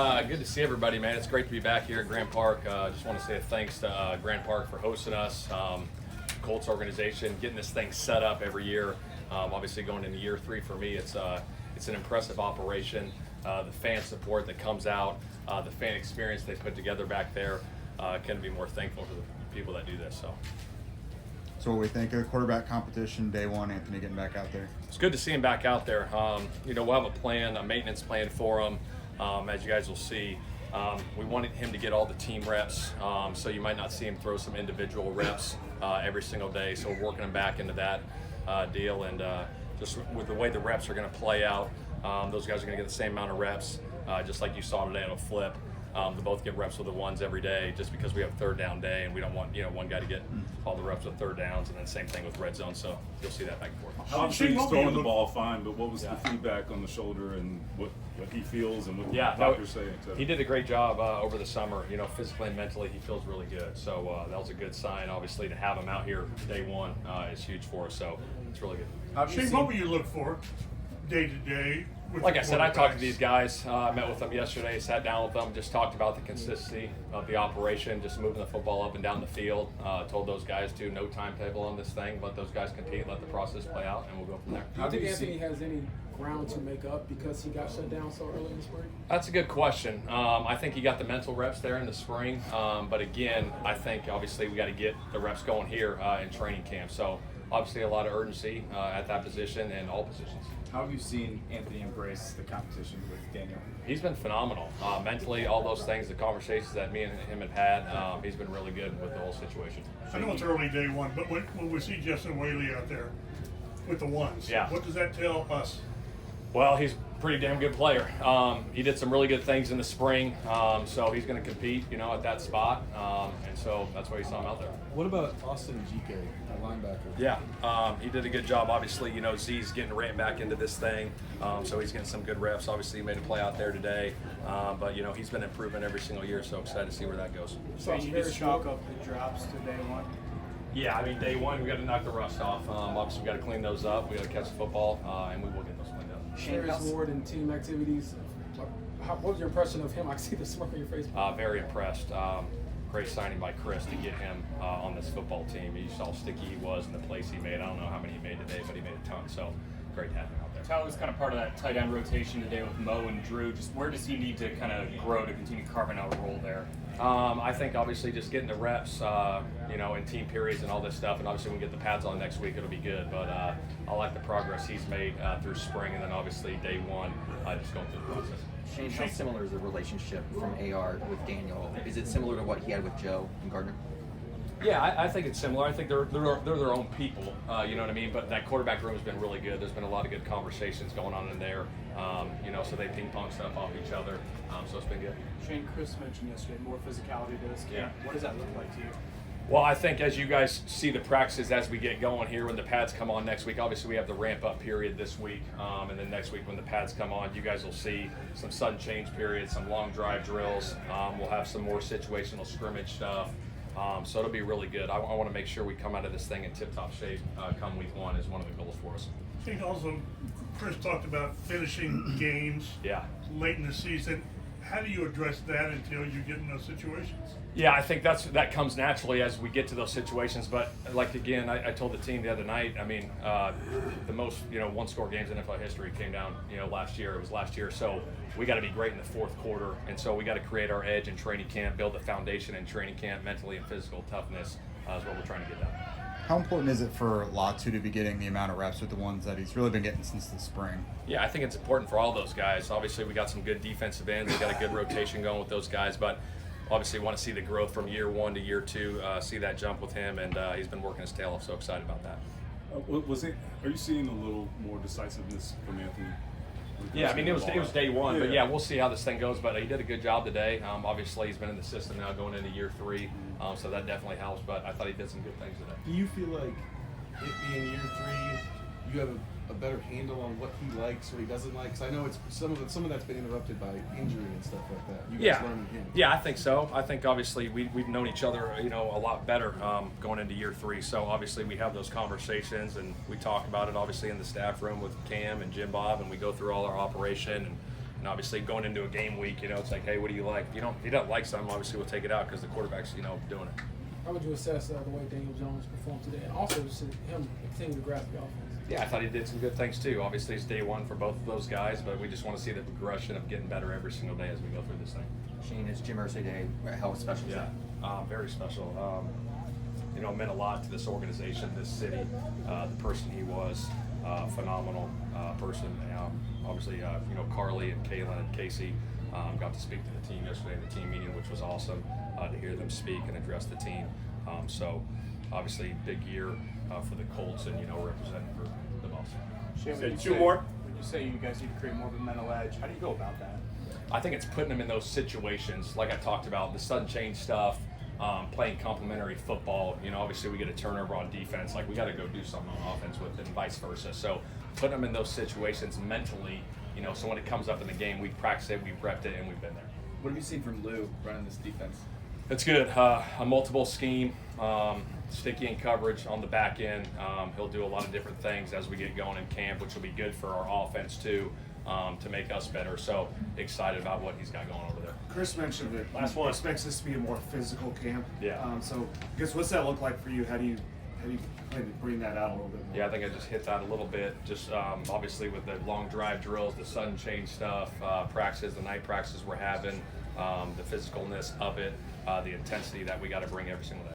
Good to see everybody, man. It's great to be back here at Grand Park. Just want to say thanks to Grand Park for hosting us. Colts organization, getting this thing set up every year. Obviously going into year 3 for me, it's an impressive operation. The fan support that comes out, the fan experience they put together back there, couldn't be more thankful to the people that do this. So what we think of the quarterback competition, day one, Anthony getting back out there? It's good to see him back out there. We'll have a plan, a maintenance plan for him, as you guys will see. We wanted him to get all the team reps, so you might not see him throw some individual reps every single day. So we're working him back into that deal, and just with the way the reps are going to play out, those guys are going to get the same amount of reps, just like you saw today on a flip. They both get reps with the ones every day, just because we have third down day, and we don't want one guy to get all the reps with third downs, and then same thing with red zone. So you'll see that back and forth. Obviously, he's throwing the ball fine, but what was the feedback on the shoulder and what he feels and what the doctors say? He did a great job over the summer. Physically and mentally, he feels really good. So that was a good sign. Obviously, to have him out here day one is huge for us. So it's really good. Shane, what will you look for day to day? Like I said, I talked to these guys. I met with them yesterday, sat down with them, just talked about the consistency of the operation, just moving the football up and down the field. Told those guys to no timetable on this thing, let those guys compete, let the process play out, and we'll go from there. Do you think Anthony has any ground to make up because he got shut down so early in the spring? That's a good question. I think he got the mental reps there in the spring, but again, I think obviously we got to get the reps going here in training camp. So obviously a lot of urgency at that position and all positions. How have you seen Anthony embrace the competition with Daniel? He's been phenomenal. Mentally, all those things, the conversations that me and him have had, he's been really good with the whole situation. I know it's early day one, but when we see Justin Whaley out there with the ones, what does that tell us? Well, he's a pretty damn good player. He did some really good things in the spring, so he's going to compete, at that spot, and so that's why you saw him out there. What about Austin GK, the linebacker? Yeah, he did a good job. Obviously, Z's getting right back into this thing, so he's getting some good reps. Obviously, he made a play out there today, but he's been improving every single year, so excited to see where that goes. So you just chalk up the drops to day one? Yeah, day one, we got to knock the rust off. Obviously, we got to clean those up. We got to catch the football, and we will get those cleaned up. Shares Ward and team activities. What was your impression of him? I see the smirk on your face. Very impressed. Great signing by Chris to get him on this football team. You saw how sticky he was and the plays he made. I don't know how many he made today, but he made a ton. So great to have him out there. Tyler was kind of part of that tight end rotation today with Mo and Drew. Just where does he need to kind of grow to continue carving out a role there? I think obviously just getting the reps, in team periods and all this stuff, and obviously when we get the pads on next week, it'll be good. But I like the progress he's made through spring, and then obviously day one, just going through the process. Shane, how similar is the relationship from AR with Daniel? Is it similar to what he had with Joe and Gardner? Yeah, I think it's similar. I think they're their own people, you know what I mean? But that quarterback room has been really good. There's been a lot of good conversations going on in there, so they ping-pong stuff off each other, so it's been good. Shane, Chris mentioned yesterday more physicality to this camp. What does that look like to you? Well, I think as you guys see the practices as we get going here, when the pads come on next week, obviously we have the ramp-up period this week, and then next week when the pads come on, you guys will see some sudden change periods, some long drive drills. We'll have some more situational scrimmage stuff. So it'll be really good. I want to make sure we come out of this thing in tip-top shape come week one is one of the goals for us. I think also Chris talked about finishing games late in the season. How do you address that until you get in those situations? Yeah, I think that comes naturally as we get to those situations. But like again, I told the team the other night. The most one-score games in NFL history came down last year. It was last year, so we got to be great in the fourth quarter, and so we got to create our edge in training camp, build the foundation in training camp, mentally and physical toughness is what we're trying to get done. How important is it for Latu to be getting the amount of reps with the ones that he's really been getting since the spring? Yeah, I think it's important for all those guys. Obviously, we got some good defensive ends. We got a good rotation going with those guys, but obviously want to see the growth from year one to year two, see that jump with him, and he's been working his tail off, so excited about that. Are you seeing a little more decisiveness from Anthony? Yeah, it was day one, but we'll see how this thing goes. But he did a good job today. Obviously, he's been in the system now going into year three, so that definitely helps. But I thought he did some good things today. Do you feel like it being year three, you have a better handle on what he likes or he doesn't like? Because I know it's some of that's been interrupted by injury and stuff like that. You guys learning him. Yeah, I think so. I think obviously we've known each other, a lot better going into year three. So obviously we have those conversations and we talk about it obviously in the staff room with Cam and Jim Bob, and we go through all our operation and And obviously going into a game week, it's like, hey, what do you like? If he doesn't like something, obviously we'll take it out because the quarterback's, doing it. How would you assess the way Daniel Jones performed today, and also just him continue to grasp the offense? Yeah, I thought he did some good things too. Obviously, it's day one for both of those guys, but we just want to see the progression of getting better every single day as we go through this thing. Shane, it's Jim Irsay Day. How special is that? Very special. Meant a lot to this organization, this city. The person he was, phenomenal person. Obviously, Carly and Kayla and Casey got to speak to the team yesterday in the team meeting, which was awesome to hear them speak and address the team. So, obviously, big year for the Colts and representing for the boss. Shane, two more. When you say you guys need to create more of a mental edge, how do you go about that? I think it's putting them in those situations, like I talked about, the sudden change stuff, playing complementary football. Obviously we get a turnover on defense, like we got to go do something on offense with it, and vice versa. So putting them in those situations mentally, so when it comes up in the game, we've practiced it, we've repped it, and we've been there. What have you seen from Lou running this defense? It's good. A multiple scheme, sticky in coverage on the back end. He'll do a lot of different things as we get going in camp, which will be good for our offense too, to make us better. So excited about what he's got going over there. Chris mentioned that Last one. expects this to be a more physical camp. Yeah. So I guess what's that look like for you? How do you plan to bring that out a little bit more? Yeah, I think I just hit that a little bit. Just obviously with the long drive drills, the sudden change stuff, practices, the night practices we're having, the physicalness of it, the intensity that we got to bring every single day.